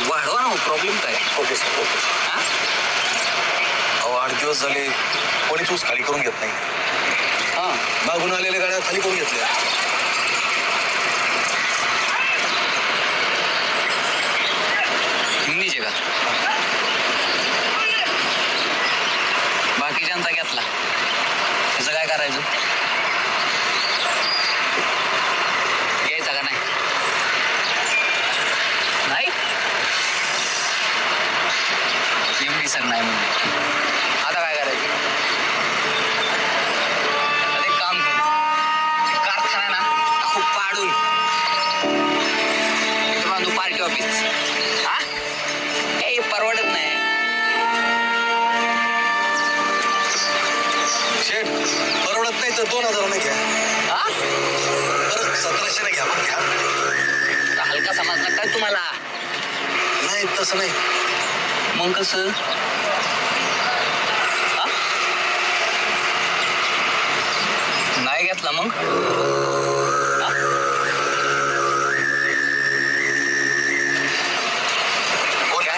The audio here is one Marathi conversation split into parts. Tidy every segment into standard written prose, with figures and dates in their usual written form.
वाढवा ना प्रॉब्लेम काय. Okay sir okay. हा अहो 8 दिवस झाले कोणीच ऊस खाली करून घेत नाही. हा मागून आलेल्या गाड्या खाली करून घेतल्या. हिंदीचे का बाकीच्यांचा घेतला त्याचं काय करायचं. घ्यायचा का नाही. नाही एमडी सर नाही म्हणून आता काय करायचं. आता एक काम करू ते कारखाना ना खूप पाडून इथं बांधू पार्टी ऑफिस. हा हे परवडत नाही. शेठ परवडत नाही तर 2000 घ्या. हा परत 1700 घ्या. मग घ्या. हलका समजला काय तुम्हाला. नाही तसं नाही. मग कसं. हा? नाही घेतला मग. हा?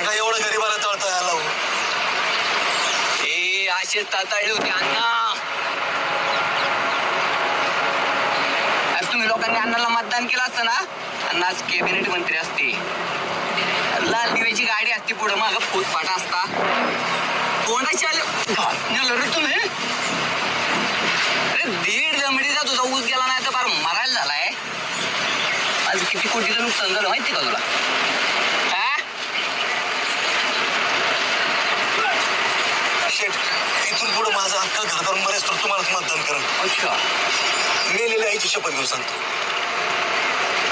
काय एवढं गरीबाला तळता आला. ए असेच ताताळले होते अण्णा. आज तुम्ही लोकांनी अण्णाला मतदान केलं असतं ना अण्णा आज कॅबिनेट मंत्री असते. लाल दिव्याची गाडी असते पुढं मागं फुटपाटा असता. कोणाची आले रे तुम्ही. अरे 1.5 दमडीचा तुझा ऊस गेला नाही तर फार मरायला झालाय. आज किती कोटीचं नुकसान झालं माहिती का तुला. हा शेठ इथून पुढे माझा हक्क घर करून बरेच तर तुम्हालाच मतदान करा. अच्छा मेलेल्या आईची शपथ घेऊन सांगतो.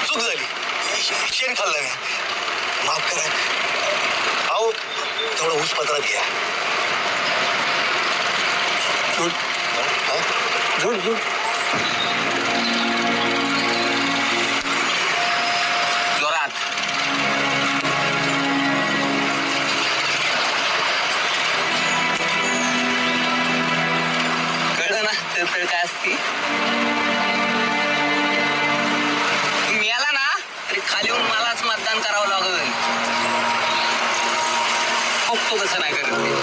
चूक झाली. शेण खाल्ला मी. माफ करा. अहो थोडं ऊस पत्रात घ्या. झूट झूट झूट जोरात. कळलं ना तर काय असते. मिळाला ना तरी खाली येऊन मलाच मतदान करावं लागेल. बघतो कसं नाही करत.